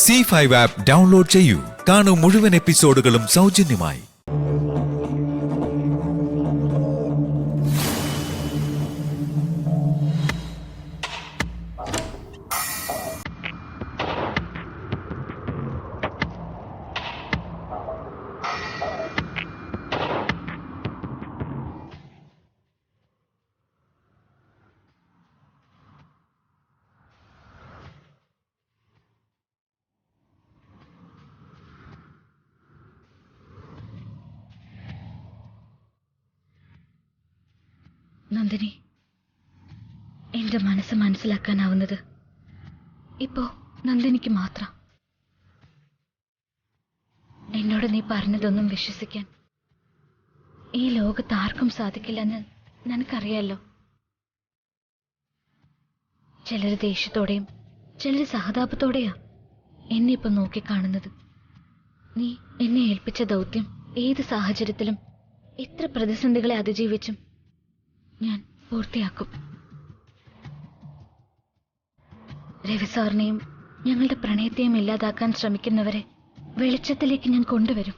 C5 app download ചെയ്യൂ. കാണൂ മുഴുവൻ എപ്പിസോഡുകളും സൗജന്യമായി. നന്ദിനി, എന്റെ മനസ്സ് മനസ്സിലാക്കാനാവുന്നത് ഇപ്പോ നന്ദിനിക്ക് മാത്രം. എന്നോട് നീ പറഞ്ഞതൊന്നും വിശ്വസിക്കാൻ ഈ ലോകത്ത് ആർക്കും സാധിക്കില്ലെന്ന് നിനക്കറിയാലോ. ചിലര് ദേഷ്യത്തോടെയും ചിലര് സഹതാപത്തോടെയാ എന്നെ ഇപ്പൊ നോക്കിക്കാണുന്നത്. നീ എന്നെ ഏൽപ്പിച്ച ദൗത്യം ഏത് സാഹചര്യത്തിലും എത്ര പ്രതിസന്ധികളെ അതിജീവിച്ചും ഞാൻ പൂർത്തിയാക്കും. രവി സാറിനെയും ഞങ്ങളുടെ പ്രണയത്തെയും ഇല്ലാതാക്കാൻ ശ്രമിക്കുന്നവരെ വെളിച്ചത്തിലേക്ക് ഞാൻ കൊണ്ടുവരും.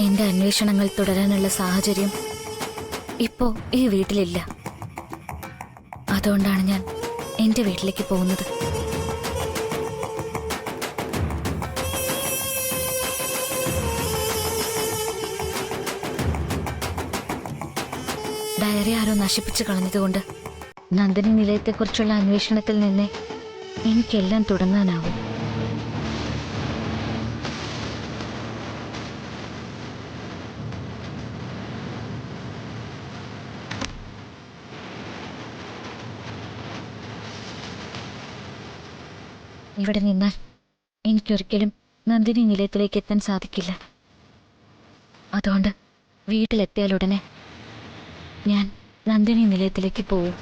എന്റെ അന്വേഷണങ്ങൾ തുടരാനുള്ള സാഹചര്യം ഇപ്പോ ഈ വീട്ടിലില്ല. അതുകൊണ്ടാണ് ഞാൻ എന്റെ വീട്ടിലേക്ക് പോകുന്നത്. ഡയറി ആരോ നശിപ്പിച്ചു കളഞ്ഞതുകൊണ്ട് നന്ദിനി നിലയത്തെക്കുറിച്ചുള്ള അന്വേഷണത്തിൽ നിന്ന് എനിക്കെല്ലാം തുടങ്ങാനാവും. ഇവിടെ നിന്നാൽ എനിക്കൊരിക്കലും നന്ദിനി നിലയത്തിലേക്ക് എത്താൻ സാധിക്കില്ല. അതുകൊണ്ട് വീട്ടിലെത്തിയാലുടനെ ഞാൻ നന്ദിനി നിലയത്തിലേക്ക് പോവും.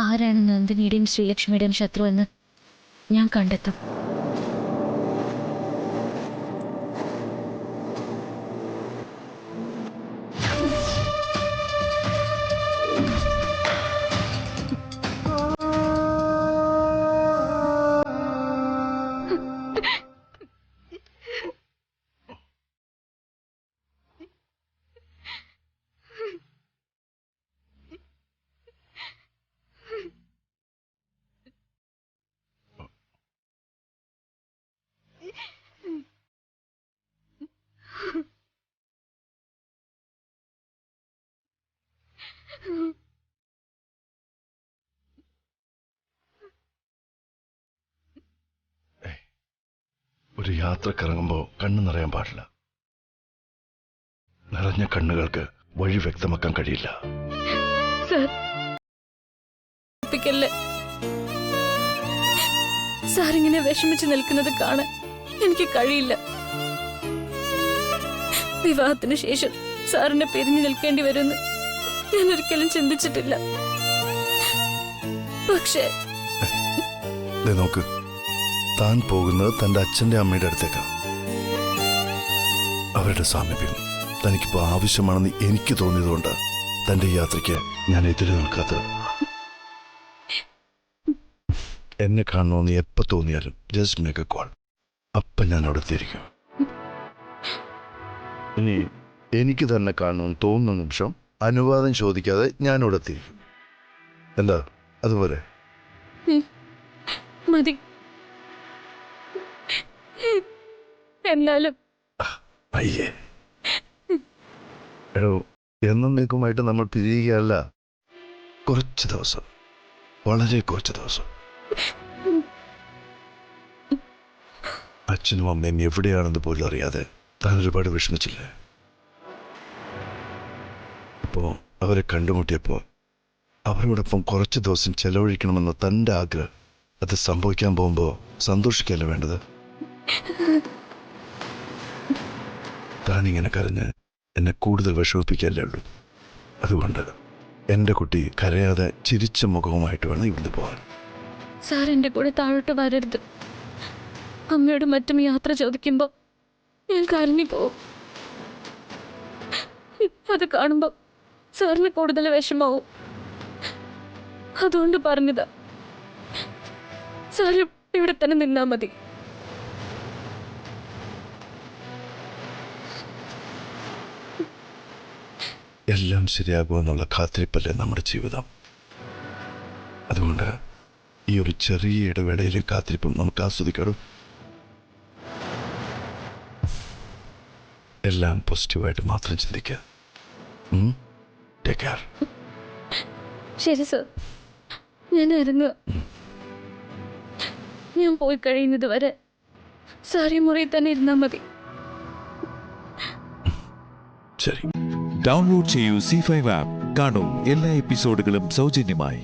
ആരാണ് നന്ദിനിയുടെയും ശ്രീലക്ഷ്മിയുടെയും ശത്രു എന്ന് ഞാൻ കണ്ടെത്തും. ഒരു യാത്രക്കിറങ്ങുമ്പോൾ കണ്ണു നിറയാൻ പാടില്ല. നിറഞ്ഞ കണ്ണുകൾക്ക് വഴി വ്യക്തമാക്കാൻ കഴിയില്ല. സാറിങ്ങനെ വിഷമിച്ച് നിൽക്കുന്നത് കാണാൻ എനിക്ക് കഴിയില്ല. വിവാഹത്തിന് ശേഷം സാറിനെ പിരിഞ്ഞു നിൽക്കേണ്ടി വരുമെന്ന് ഞാൻ ഒരിക്കലും ചിന്തിച്ചിട്ടില്ല. പക്ഷേ നോക്ക്, താൻ പോകുന്നത് തന്റെ അച്ഛന്റെ അമ്മയുടെ അടുത്തേക്കാണ്. അവരുടെ സാമീപ്യം തനിക്കിപ്പോ ആവശ്യമാണെന്ന് എനിക്ക് തോന്നിയതുകൊണ്ട് തന്റെ യാത്രയ്ക്ക് ഞാൻ എതിര് നിൽക്കാത്തത്. എന്നെ കാണണമെന്ന് എപ്പോ തോന്നിയാലും ജസ്റ്റ് മേക്ക് എ കോൾ. അപ്പം ഞാൻ അവിടെ എത്തിയിരിക്കും. ഇനി എനിക്ക് തന്നെ കാണണമെന്ന് തോന്നുന്ന നിമിഷം അനുവാദം ചോദിക്കാതെ ഞാൻ അവിടെ എത്തിയിരിക്കും. എന്താ അതുപോലെ? മതി. എന്നാലും അയ്യേ എടോ, എന്നേക്കുമായിട്ട് നമ്മൾ പിരിയുകയല്ല. കുറച്ച് ദിവസം, വളരെ കുറച്ച് ദിവസം. അച്ഛനും അമ്മയും എവിടെയാണെന്ന് പോലും അറിയാതെ താൻ ഒരുപാട് വിഷമിച്ചില്ലേ? അപ്പോൾ അവരെ കണ്ടുമുട്ടിയപ്പോൾ അവരോടൊപ്പം കുറച്ച് ദിവസം ചെലവഴിക്കണമെന്ന തൻ്റെ ആഗ്രഹം അത് സംഭവിക്കാൻ പോകുമ്പോൾ സന്തോഷിക്കല്ലേ വേണ്ടത്? താനിങ്ങനെ കരഞ്ഞ് എന്നെ കൂടുതൽ വിഷമിപ്പിക്കല്ലേ ഉള്ളൂ. അതുകൊണ്ട് എൻ്റെ കുട്ടി കരയാതെ ചിരിച്ച മുഖവുമായിട്ട് വേണം ഇവിടുന്ന് പോകാൻ. സാർ എൻ്റെ കൂടെ താഴോട്ട് വരരുത്. അമ്മയോട് മറ്റും യാത്ര ചോദിക്കുമ്പോൾ ഞാൻ കരഞ്ഞു പോവും. അത് കാണുമ്പോൾ സാറിന് കൂടുതൽ വിഷമാവും. അതുകൊണ്ട് പറഞ്ഞതാ. സാർ ഇവിടെ തന്നെ നിന്നാ മതി. എല്ലാം ശരിയാകുമെന്നുള്ള കാത്തിരിപ്പല്ലേ നമ്മുടെ ജീവിതം. അതുകൊണ്ട് ഈ ഒരു ചെറിയ ഇടവേളയിലെ കാത്തിരിപ്പും നമുക്ക് ആസ്വദിക്കണം. എല്ലാം പോസിറ്റീവായിട്ട് മാത്രം ചിന്തിക്കുക. Take care. ശരി സർ, ഞാൻ ഇറങ്ങുക. ഞാൻ പോയി കഴിയുന്നത് വരെ സാറി മുറിയിൽ തന്നെ ഇരുന്നാൽ മതി. ശരി. ഡൗൺലോഡ് ചെയ്യൂ C5 ആപ്പ്. കാണൂ എല്ലാ എപ്പിസോഡുകളും സൗജന്യമായി.